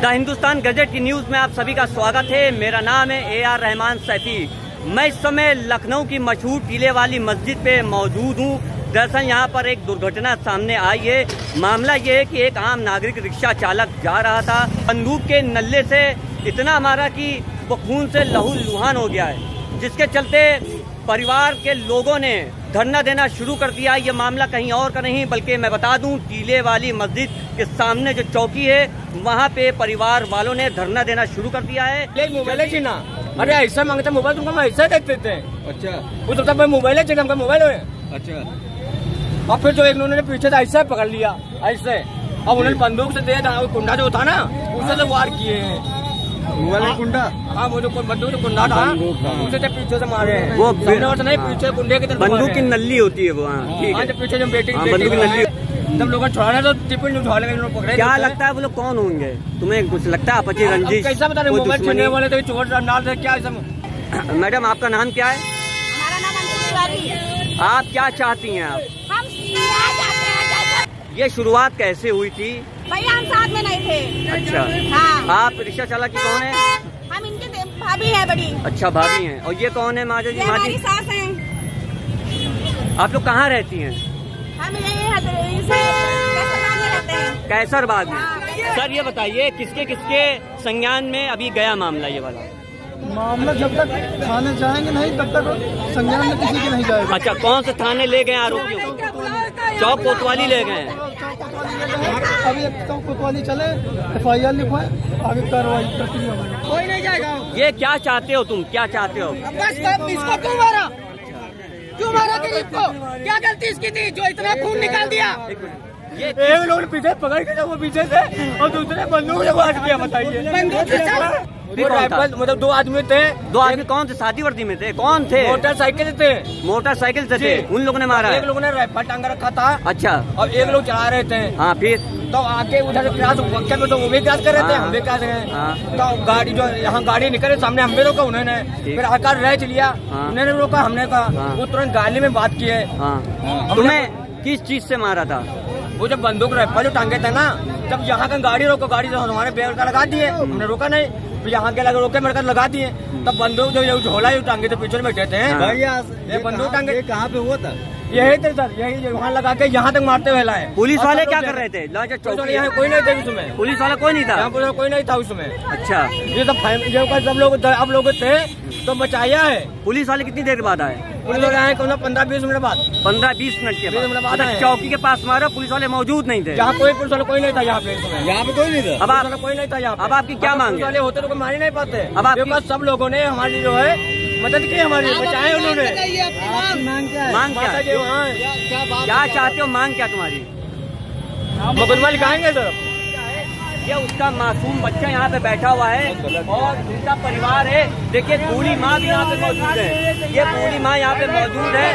The Hindustan gazette की news में आप सभी का स्वागत है। मेरा नाम है AR रहमान सैफी। मैं इस समय लखनऊ की मशहूर टीले वाली मस्जिद पे मौजूद हूँ। दरअसल यहाँ पर एक दुर्घटना सामने आई है। मामला ये है कि एक आम नागरिक रिक्शा चालक जा रहा था, बंदूक के नल्ले से इतना मारा कि वो खून से लहूलुहान हो गया है, जिसके चलते परिवार के लोगों ने धरना देना शुरू कर दिया। ये मामला कहीं और का नहीं, बल्कि मैं बता दूं टीले वाली मस्जिद के सामने जो चौकी है वहाँ पे परिवार वालों ने धरना देना शुरू कर दिया है। मोबाइल है ना, अरे ऐसा मांगते मोबाइल तुमको हम ऐसा देते थे। अच्छा वो तो तब मोबाइल है, हमका मोबाइल है। अच्छा और फिर जो एक उन्होंने पीछे से ऐसा पकड़ लिया ऐसे, अब उन्होंने बंदूक से दे कुंडा जो था ना उससे तो वार किए हैं। मोबाइल कुंडा, हाँ वो जो बंदूक जो कुंडा था उसे तो पीछे से मारे हैं। वो नहीं पीछे कुंडे की तरफ बंदूक की नल्ली होती है वो। हाँ जो पीछे जो बेटी बंदूक की नल्ली जब लोग छुड़ाने तो टिफिन उठा लेंगे पकड़े। क्या लगता है वो लोग कौन होंगे तुम्हें? कुछ लगता है आपसी रंजिश? कैसा बता रहे मोबाइल छीनने वाले थे, चोर डाल थे क्या ऐसा? मैडम आपका नाम क्या है? हमारा नाम अंजलि है। आप क्या चाहती हैं? आप हम ये शुरुआत कैसे हुई थी? भैया हम साथ में नहीं थे। अच्छा हाँ। आप रिक्शा चालक की कौन है? हम इनके भाभी है बड़ी। अच्छा भाभी हैं। और ये कौन है? माता जी? हमारी सास हैं। आप लोग कहाँ रहती हैं? हम यही कैसरबाग में रहते हैं। कैसरबाग में। हाँ। सर ये बताइए किसके किसके संज्ञान में अभी गया मामला? ये वाला मामला जब तक थाने जाएंगे नहीं तब तक संज्ञान में किसी की नहीं जाएगा। अच्छा कौन से थाने ले गए आरोपियों को? चौक कोतवाली ले गए। अभी एक चौक कोतवाली चले, FIR लिखवाए, आगे कार्रवाई कोई नहीं जाएगा। ये क्या चाहते हो तुम? क्या चाहते हो? बस इसको क्यों मारा? क्यों मारा गरीब को? क्या गलती इसकी थी जो इतना खून निकाल दिया? ये एक लोग पीछे पकड़ के वो पीछे से और दूसरे बंदूक से वार किया। बताइए बंदूक मतलब दो आदमी थे। दो आदमी कौन थे? शादी वर्दी में थे? कौन थे? मोटरसाइकिल थे। मोटरसाइकिल से थे, उन लोगों ने मारा? एक लोगों ने राइफल टांगा रखा था। अच्छा और एक लोग चला रहे थे। हाँ फिर तो आके उधर क्रॉस वक्त में तो वो भी क्रॉस कर रहे थे, हम भी क्रॉस गए। तो गाड़ी जो यहाँ गाड़ी निकले सामने हम भी रोका उन्होंने, फिर आकर रेच लिया। उन्होंने रोका, हमने कहा वो तुरंत गाली में बात किए। तुम्हें किस चीज से मारा था? वो जब बंदूक राइफल जो टांगे थे ना, जब यहाँ का गाड़ी रोको, गाड़ी जो हमारे बैग का लगा दिए, हमने रोका नहीं, तो यहाँ के लगे रोके मेरे लगा दिए। तब बंदूक जो झोला जो टांगे थे पीछे बैठे थे ये बंदूक टांगे कहाँ पे हुआ था? यही थे सर, यही वहाँ लगा के यहाँ तक मारते हुए लाए। पुलिस वाले क्या कर रहे थे? यहाँ कोई नहीं थे उसमें, पुलिस वाला कोई नहीं था? यहाँ कोई नहीं था उसमें। अच्छा ये सब लोग अब लोग थे तो बचाया है। पुलिस वाले कितनी देर बाद आए? पुलिस वाले आए 15-20 मिनट बाद। 15-20 मिनट के बाद चौकी के पास मारा, पुलिस वाले मौजूद नहीं थे? यहाँ कोई पुलिस वाला कोई नहीं था। यहाँ पे कोई नहीं था। अब कोई नहीं था यहाँ। अब आपकी क्या मांग वाले होते तो मार ही नहीं पाते। अब आपके पास सब लोगों ने हमारी जो है मदद की, हमारी बचाए उन्होंने। मांग क्या चाहते हो? मांग क्या तुम्हारी? मुकदमा लिखाएंगे सर। ये उसका मासूम बच्चा यहाँ पे बैठा हुआ है और उनका परिवार है। देखिए बूढ़ी माँ भी यहाँ पे मौजूद है। ये बूढ़ी माँ यहाँ पे मौजूद है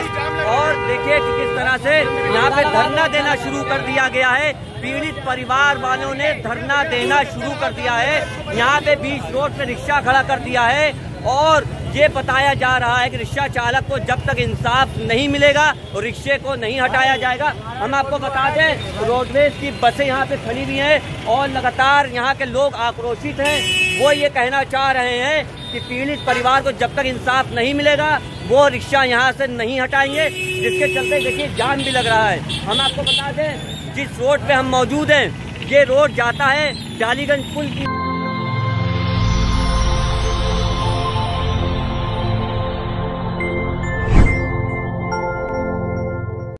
और देखिए कि किस तरह से यहाँ पे धरना देना शुरू कर दिया गया है। पीड़ित परिवार वालों ने धरना देना शुरू कर दिया है। यहाँ पे बीच रोड पे रिक्शा खड़ा कर दिया है और ये बताया जा रहा है कि रिक्शा चालक को जब तक इंसाफ नहीं मिलेगा और रिक्शे को नहीं हटाया जाएगा। हम आपको बता दें रोडवेज की बसें यहाँ पे खड़ी हुई हैं और लगातार यहाँ के लोग आक्रोशित हैं। वो ये कहना चाह रहे हैं कि पीड़ित परिवार को जब तक इंसाफ नहीं मिलेगा वो रिक्शा यहाँ से नहीं हटाएंगे, जिसके चलते देखिए जाम भी लग रहा है। हम आपको बता दें जिस रोड पे हम मौजूद हैं ये रोड जाता है डालीगंज पुल की